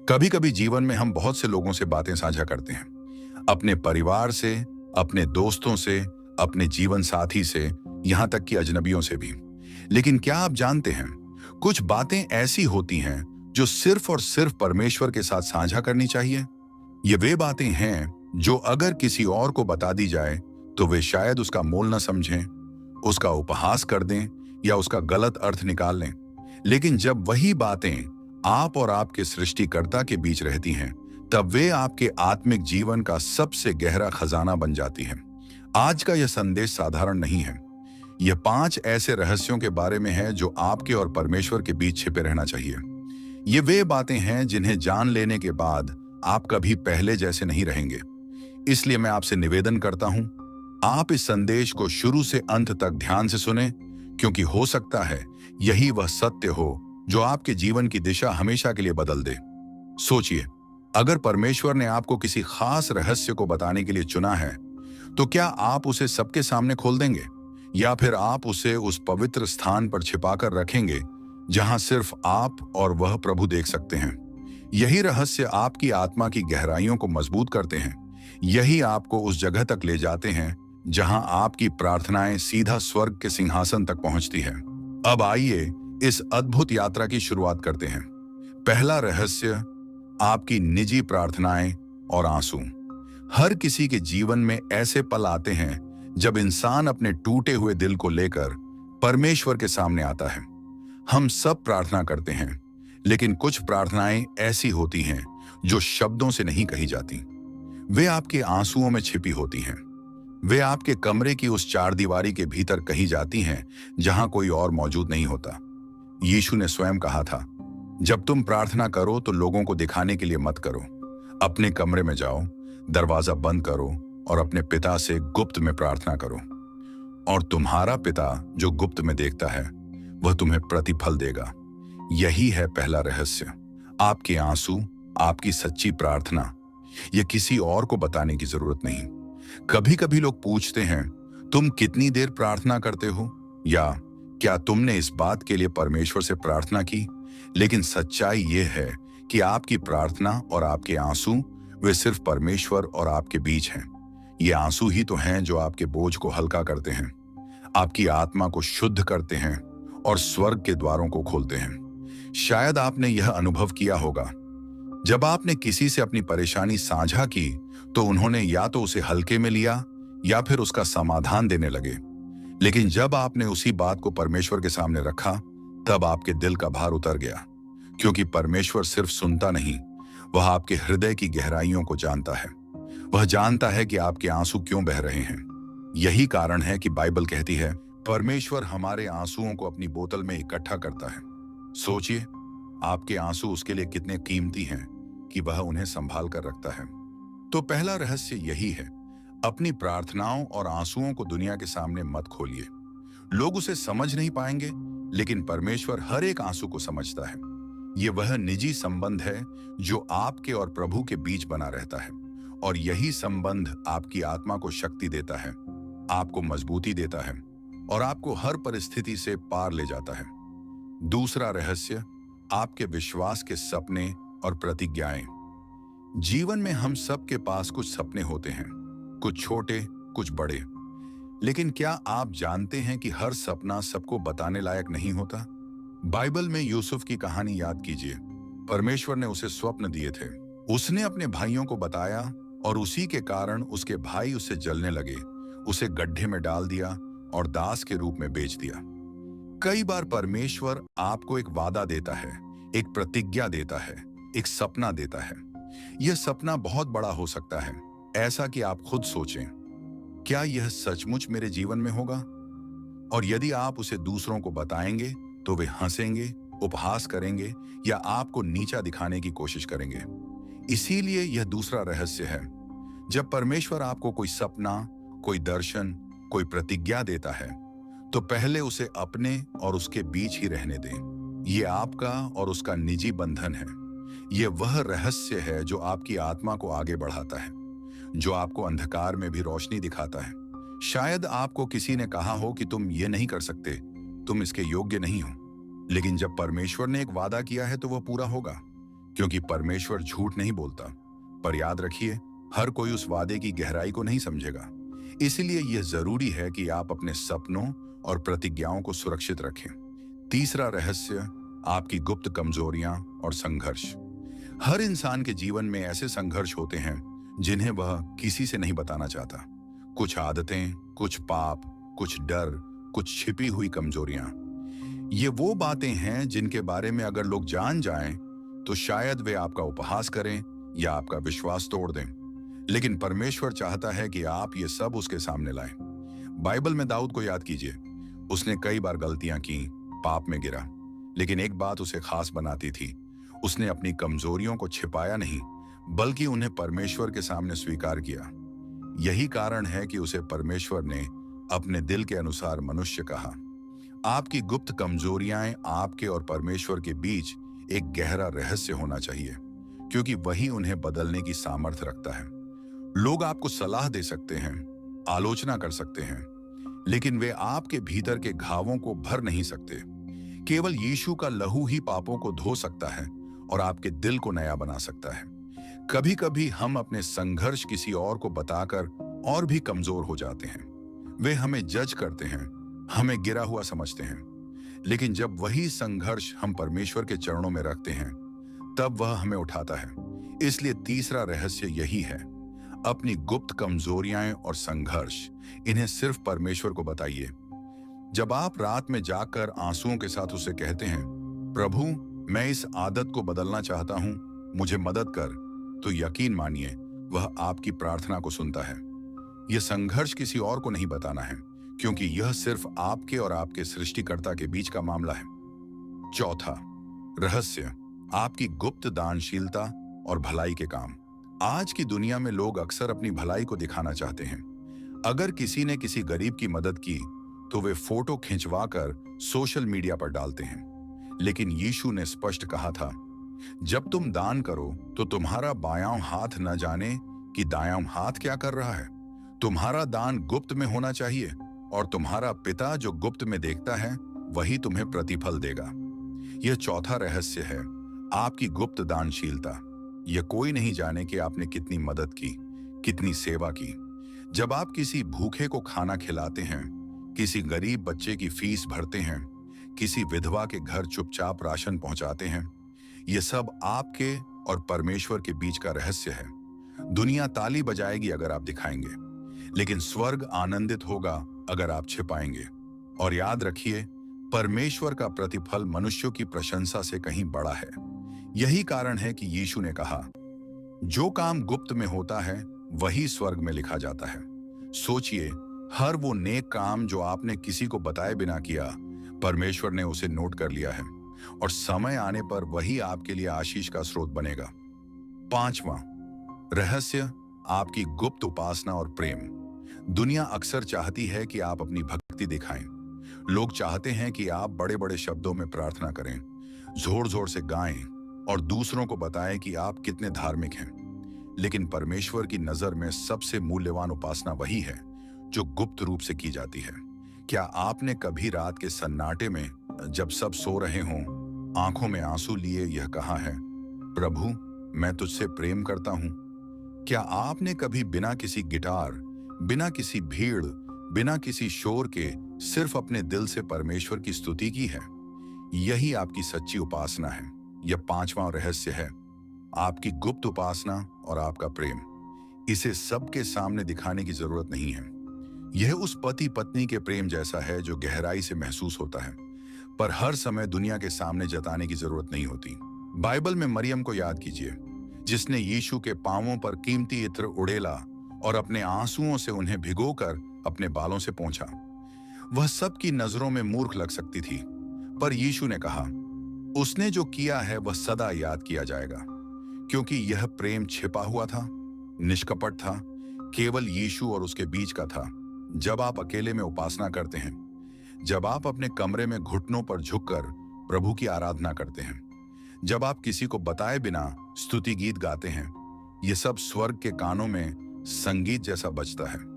कभी कभी जीवन में हम बहुत से लोगों से बातें साझा करते हैं, अपने परिवार से, अपने दोस्तों से, अपने जीवन साथी से, यहाँ तक कि अजनबियों से भी। लेकिन क्या आप जानते हैं, कुछ बातें ऐसी होती हैं जो सिर्फ और सिर्फ परमेश्वर के साथ साझा करनी चाहिए। ये वे बातें हैं जो अगर किसी और को बता दी जाए तो वे शायद उसका मोल न समझें, उसका उपहास कर दें या उसका गलत अर्थ निकाल लें। लेकिन जब वही बातें आप और आपके सृष्टिकर्ता के बीच रहती हैं, तब वे आपके आत्मिक जीवन का सबसे गहरा खजाना बन जाती हैं। आज का यह संदेश साधारण नहीं है। यह 5 ऐसे रहस्यों के बारे में है जो आपके और परमेश्वर के बीच छिपे रहना चाहिए। ये वे बातें हैं जिन्हें जान लेने के बाद आप कभी पहले जैसे नहीं रहेंगे। इसलिए मैं आपसे निवेदन करता हूं, आप इस संदेश को शुरू से अंत तक ध्यान से सुनें, क्योंकि हो सकता है यही वह सत्य हो जो आपके जीवन की दिशा हमेशा के लिए बदल दे। सोचिए, अगर परमेश्वर ने आपको किसी खास रहस्य को बताने के लिए चुना है, तो क्या आप उसे सबके सामने खोल देंगे, या फिर आप उसे उस पवित्र स्थान पर छिपाकर रखेंगे जहां सिर्फ आप और वह प्रभु देख सकते हैं। यही रहस्य आपकी आत्मा की गहराइयों को मजबूत करते हैं। यही आपको उस जगह तक ले जाते हैं जहां आपकी प्रार्थनाएं सीधा स्वर्ग के सिंहासन तक पहुंचती है। अब आइए इस अद्भुत यात्रा की शुरुआत करते हैं। पहला रहस्य, आपकी निजी प्रार्थनाएं और आंसू। हर किसी के जीवन में ऐसे पल आते हैं जब इंसान अपने टूटे हुए दिल को लेकर परमेश्वर के सामने आता है। हम सब प्रार्थना करते हैं, लेकिन कुछ प्रार्थनाएं ऐसी होती हैं जो शब्दों से नहीं कही जाती। वे आपके आंसुओं में छिपी होती हैं। वे आपके कमरे की उस चारदीवारी के भीतर कही जाती हैं जहां कोई और मौजूद नहीं होता। यीशु ने स्वयं कहा था, जब तुम प्रार्थना करो तो लोगों को दिखाने के लिए मत करो। अपने कमरे में जाओ, दरवाजा बंद करो और अपने पिता से गुप्त में प्रार्थना करो, और तुम्हारा पिता जो गुप्त में देखता है वह तुम्हें प्रतिफल देगा। यही है पहला रहस्य, आपके आंसू, आपकी सच्ची प्रार्थना। यह किसी और को बताने की जरूरत नहीं। कभी कभी लोग पूछते हैं, तुम कितनी देर प्रार्थना करते हो, या क्या तुमने इस बात के लिए परमेश्वर से प्रार्थना की? लेकिन सच्चाई यह है कि आपकी प्रार्थना और आपके आंसू, वे सिर्फ परमेश्वर और आपके बीच हैं। ये आंसू ही तो हैं जो आपके बोझ को हल्का करते हैं, आपकी आत्मा को शुद्ध करते हैं और स्वर्ग के द्वारों को खोलते हैं। शायद आपने यह अनुभव किया होगा, जब आपने किसी से अपनी परेशानी साझा की तो उन्होंने या तो उसे हल्के में लिया या फिर उसका समाधान देने लगे। लेकिन जब आपने उसी बात को परमेश्वर के सामने रखा, तब आपके दिल का भार उतर गया, क्योंकि परमेश्वर सिर्फ सुनता नहीं, वह आपके हृदय की गहराइयों को जानता है। वह जानता है कि आपके आंसू क्यों बह रहे हैं। यही कारण है कि बाइबल कहती है, परमेश्वर हमारे आंसुओं को अपनी बोतल में इकट्ठा करता है। सोचिए, आपके आंसू उसके लिए कितने कीमती हैं कि वह उन्हें संभाल कर रखता है। तो पहला रहस्य यही है, अपनी प्रार्थनाओं और आंसुओं को दुनिया के सामने मत खोलिए। लोग उसे समझ नहीं पाएंगे, लेकिन परमेश्वर हर एक आंसू को समझता है। ये वह निजी संबंध है जो आपके और प्रभु के बीच बना रहता है, और यही संबंध आपकी आत्मा को शक्ति देता है, आपको मजबूती देता है और आपको हर परिस्थिति से पार ले जाता है। दूसरा रहस्य, आपके विश्वास के सपने और प्रतिज्ञाएं। जीवन में हम सब के पास कुछ सपने होते हैं, कुछ छोटे, कुछ बड़े। लेकिन क्या आप जानते हैं कि हर सपना सबको बताने लायक नहीं होता? बाइबल में यूसुफ की कहानी याद कीजिए। परमेश्वर ने उसे स्वप्न दिए थे, उसने अपने भाइयों को बताया और उसी के कारण उसके भाई उससे जलने लगे, उसे गड्ढे में डाल दिया और दास के रूप में बेच दिया। कई बार परमेश्वर आपको एक वादा देता है, एक प्रतिज्ञा देता है, एक सपना देता है। यह सपना बहुत बड़ा हो सकता है, ऐसा कि आप खुद सोचें, क्या यह सचमुच मेरे जीवन में होगा? और यदि आप उसे दूसरों को बताएंगे तो वे हंसेंगे, उपहास करेंगे या आपको नीचा दिखाने की कोशिश करेंगे। इसीलिए यह दूसरा रहस्य है, जब परमेश्वर आपको कोई सपना, कोई दर्शन, कोई प्रतिज्ञा देता है, तो पहले उसे अपने और उसके बीच ही रहने दें। ये आपका और उसका निजी बंधन है। यह वह रहस्य है जो आपकी आत्मा को आगे बढ़ाता है, जो आपको अंधकार में भी रोशनी दिखाता है। शायद आपको किसी ने कहा हो कि तुम ये नहीं कर सकते, तुम इसके योग्य नहीं हो। लेकिन जब परमेश्वर ने एक वादा किया है तो वह पूरा होगा। क्योंकि परमेश्वर झूठ नहीं बोलता। पर याद रखिए, हर कोई उस वादे की गहराई को नहीं समझेगा। इसीलिए यह जरूरी है कि आप अपने सपनों और प्रतिज्ञाओं को सुरक्षित रखें। तीसरा रहस्य, आपकी गुप्त कमजोरियां और संघर्ष। हर इंसान के जीवन में ऐसे संघर्ष होते हैं जिन्हें वह किसी से नहीं बताना चाहता। कुछ आदतें, कुछ पाप, कुछ डर, कुछ छिपी हुई कमजोरियां। ये वो बातें हैं जिनके बारे में अगर लोग जान जाएं तो शायद वे आपका उपहास करें या आपका विश्वास तोड़ दें। लेकिन परमेश्वर चाहता है कि आप ये सब उसके सामने लाएं। बाइबल में दाऊद को याद कीजिए। उसने कई बार गलतियां की, पाप में गिरा, लेकिन एक बात उसे खास बनाती थी। उसने अपनी कमजोरियों को छिपाया नहीं, बल्कि उन्हें परमेश्वर के सामने स्वीकार किया। यही कारण है कि उसे परमेश्वर ने अपने दिल के अनुसार मनुष्य कहा। आपकी गुप्त कमजोरियां आपके और परमेश्वर के बीच एक गहरा रहस्य होना चाहिए, क्योंकि वही उन्हें बदलने की सामर्थ्य रखता है। लोग आपको सलाह दे सकते हैं, आलोचना कर सकते हैं, लेकिन वे आपके भीतर के घावों को भर नहीं सकते। केवल यीशु का लहू ही पापों को धो सकता है और आपके दिल को नया बना सकता है। कभी कभी हम अपने संघर्ष किसी और को बताकर और भी कमजोर हो जाते हैं। वे हमें जज करते हैं, हमें गिरा हुआ समझते हैं। लेकिन जब वही संघर्ष हम परमेश्वर के चरणों में रखते हैं, तब वह हमें उठाता है। इसलिए तीसरा रहस्य यही है, अपनी गुप्त कमजोरियां और संघर्ष, इन्हें सिर्फ परमेश्वर को बताइए। जब आप रात में जाकर आंसुओं के साथ उसे कहते हैं, प्रभु मैं इस आदत को बदलना चाहता हूं, मुझे मदद कर, तो यकीन मानिए वह आपकी प्रार्थना को सुनता है। यह संघर्ष किसी और को नहीं बताना है, क्योंकि यह सिर्फ आपके और आपके सृष्टिकर्ता के बीच का मामला है। चौथा रहस्य, आपकी गुप्त दानशीलता और भलाई के काम। आज की दुनिया में लोग अक्सर अपनी भलाई को दिखाना चाहते हैं। अगर किसी ने किसी गरीब की मदद की तो वे फोटो खिंचवाकर सोशल मीडिया पर डालते हैं। लेकिन यीशु ने स्पष्ट कहा था, जब तुम दान करो तो तुम्हारा बायां हाथ न जाने कि दायां हाथ क्या कर रहा है। तुम्हारा दान गुप्त में होना चाहिए, और तुम्हारा पिता जो गुप्त में देखता है वही तुम्हें प्रतिफल देगा। यह चौथा रहस्य है, आपकी गुप्त दानशीलता। यह कोई नहीं जाने कि आपने कितनी मदद की, कितनी सेवा की। जब आप किसी भूखे को खाना खिलाते हैं, किसी गरीब बच्चे की फीस भरते हैं, किसी विधवा के घर चुपचाप राशन पहुंचाते हैं, यह सब आपके और परमेश्वर के बीच का रहस्य है। दुनिया ताली बजाएगी अगर आप दिखाएंगे, लेकिन स्वर्ग आनंदित होगा अगर आप छिपाएंगे। और याद रखिए, परमेश्वर का प्रतिफल मनुष्यों की प्रशंसा से कहीं बड़ा है। यही कारण है कि यीशु ने कहा, जो काम गुप्त में होता है वही स्वर्ग में लिखा जाता है। सोचिए, हर वो नेक काम जो आपने किसी को बताए बिना किया, परमेश्वर ने उसे नोट कर लिया है, और समय आने पर वही आपके लिए आशीष का स्रोत बनेगा। पांचवां रहस्य, आपकी गुप्त उपासना और प्रेम। दुनिया अक्सर चाहती है कि आप अपनी भक्ति दिखाएं। लोग चाहते हैं कि आप बड़े बड़े शब्दों में प्रार्थना करें, जोर जोर से गाएं और दूसरों को बताएं कि आप कितने धार्मिक हैं। लेकिन परमेश्वर की नजर में सबसे मूल्यवान उपासना वही है जो गुप्त रूप से की जाती है। क्या आपने कभी रात के सन्नाटे में, जब सब सो रहे हों, आंखों में आंसू लिए यह कहा है, प्रभु मैं तुझसे प्रेम करता हूं? क्या आपने कभी बिना किसी गिटार, बिना किसी भीड़, बिना किसी शोर के सिर्फ अपने दिल से परमेश्वर की स्तुति की है? यही आपकी सच्ची उपासना है। यह पांचवां रहस्य है, आपकी गुप्त उपासना और आपका प्रेम। इसे सबके सामने दिखाने की जरूरत नहीं है। यह उस पति पत्नी के प्रेम जैसा है जो गहराई से महसूस होता है, पर हर समय दुनिया के सामने जताने की जरूरत नहीं होती। बाइबल में मरियम को याद कीजिए, जिसने यीशु के पांवों पर कीमती इत्र उड़ेला और अपने आंसुओं से उन्हें भिगोकर अपने बालों से पोंछा। वह सबकी नजरों में मूर्ख लग सकती थी, पर यीशु ने कहा, उसने जो किया है वह सदा याद किया जाएगा, क्योंकि यह प्रेम छिपा हुआ था, निष्कपट था, केवल यीशु और उसके बीच का था। जब आप अकेले में उपासना करते हैं, जब आप अपने कमरे में घुटनों पर झुककर प्रभु की आराधना करते हैं, जब आप किसी को बताए बिना स्तुति गीत गाते हैं, यह सब स्वर्ग के कानों में संगीत जैसा बजता है।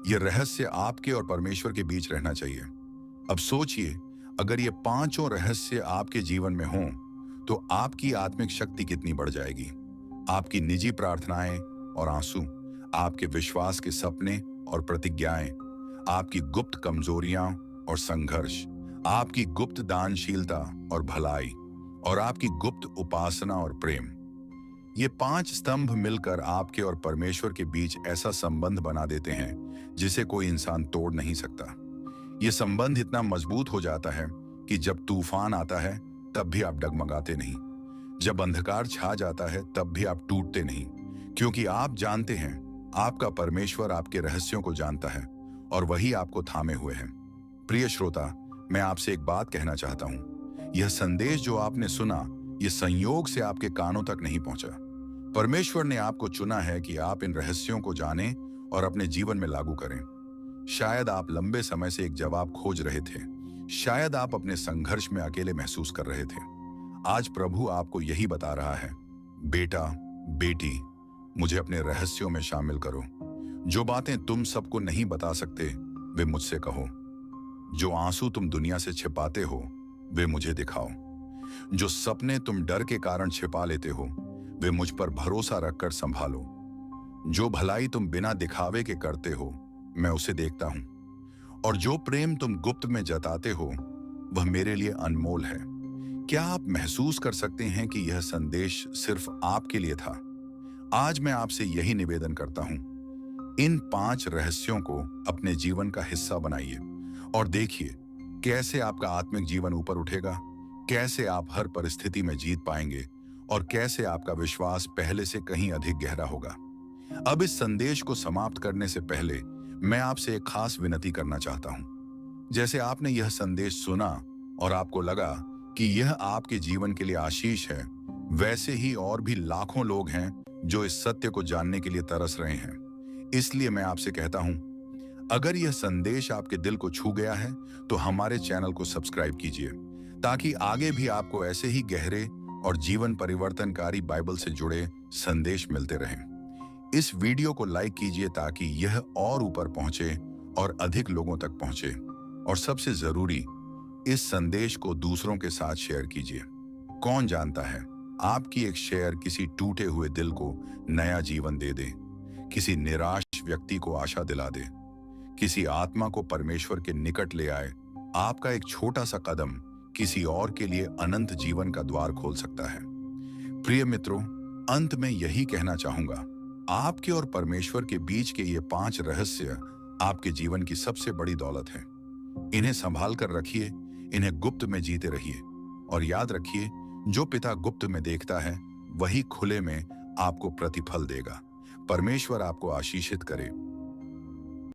यह रहस्य आपके और परमेश्वर के बीच रहना चाहिए। अब सोचिए, अगर ये पांचों रहस्य आपके जीवन में हों, तो आपकी आत्मिक शक्ति कितनी बढ़ जाएगी। आपकी निजी प्रार्थनाएं और आंसू, आपके विश्वास के सपने और प्रतिज्ञाएं, आपकी गुप्त कमजोरियां और संघर्ष, आपकी गुप्त दानशीलता और भलाई, और आपकी गुप्त उपासना और प्रेम, ये 5 स्तंभ मिलकर आपके और परमेश्वर के बीच ऐसा संबंध बना देते हैं जिसे कोई इंसान तोड़ नहीं सकता। ये संबंध इतना मजबूत हो जाता है कि जब तूफान आता है तब भी आप डगमगाते नहीं, जब अंधकार छा जाता है तब भी आप टूटते नहीं, क्योंकि आप जानते हैं आपका परमेश्वर आपके रहस्यों को जानता है और वही आपको थामे हुए है। प्रिय श्रोता, मैं आपसे एक बात कहना चाहता हूं। यह संदेश जो आपने सुना, यह संयोग से आपके कानों तक नहीं पहुंचा। परमेश्वर ने आपको चुना है कि आप इन रहस्यों को जानें और अपने जीवन में लागू करें। शायद आप लंबे समय से एक जवाब खोज रहे थे, शायद आप अपने संघर्ष में अकेले महसूस कर रहे थे। आज प्रभु आपको यही बता रहा है, बेटा, बेटी, मुझे अपने रहस्यों में शामिल करो। जो बातें तुम सबको नहीं बता सकते वे मुझसे कहो। जो आंसू तुम दुनिया से छिपाते हो वे मुझे दिखाओ। जो सपने तुम डर के कारण छिपा लेते हो वे मुझ पर भरोसा रखकर संभालो। जो भलाई तुम बिना दिखावे के करते हो मैं उसे देखता हूं, और जो प्रेम तुम गुप्त में जताते हो वह मेरे लिए अनमोल है। क्या आप महसूस कर सकते हैं कि यह संदेश सिर्फ आपके लिए था? आज मैं आपसे यही निवेदन करता हूं, इन 5 रहस्यों को अपने जीवन का हिस्सा बनाइए और देखिए कैसे आपका आत्मिक जीवन ऊपर उठेगा, कैसे आप हर परिस्थिति में जीत पाएंगे और कैसे आपका विश्वास पहले से कहीं अधिक गहरा होगा। अब इस संदेश को समाप्त करने से पहले मैं आपसे एक खास विनती करना चाहता हूं। जैसे आपने यह संदेश सुना और आपको लगा कि यह आपके जीवन के लिए आशीष है, वैसे ही और भी लाखों लोग हैं जो इस सत्य को जानने के लिए तरस रहे हैं। इसलिए मैं आपसे कहता हूं, अगर यह संदेश आपके दिल को छू गया है तो हमारे चैनल को सब्सक्राइब कीजिए, ताकि आगे भी आपको ऐसे ही गहरे और जीवन परिवर्तनकारी बाइबल से जुड़े संदेश मिलते रहें। इस वीडियो को लाइक कीजिए ताकि यह और ऊपर पहुंचे और अधिक लोगों तक पहुंचे, और सबसे जरूरी, इस संदेश को दूसरों के साथ शेयर कीजिए। कौन जानता है, आपकी एक शेयर किसी टूटे हुए दिल को नया जीवन दे दे, किसी निराश व्यक्ति को आशा दिला दे, किसी आत्मा को परमेश्वर के निकट ले आए। आपका एक छोटा सा कदम किसी और के लिए अनंत जीवन का द्वार खोल सकता है। प्रिय मित्रों, अंत में यही कहना चाहूंगा, आपके और परमेश्वर के बीच के ये 5 रहस्य आपके जीवन की सबसे बड़ी दौलत है। इन्हें संभाल कर रखिए, इन्हें गुप्त में जीते रहिए, और याद रखिए, जो पिता गुप्त में देखता है वही खुले में आपको प्रतिफल देगा। परमेश्वर आपको आशीषित करे।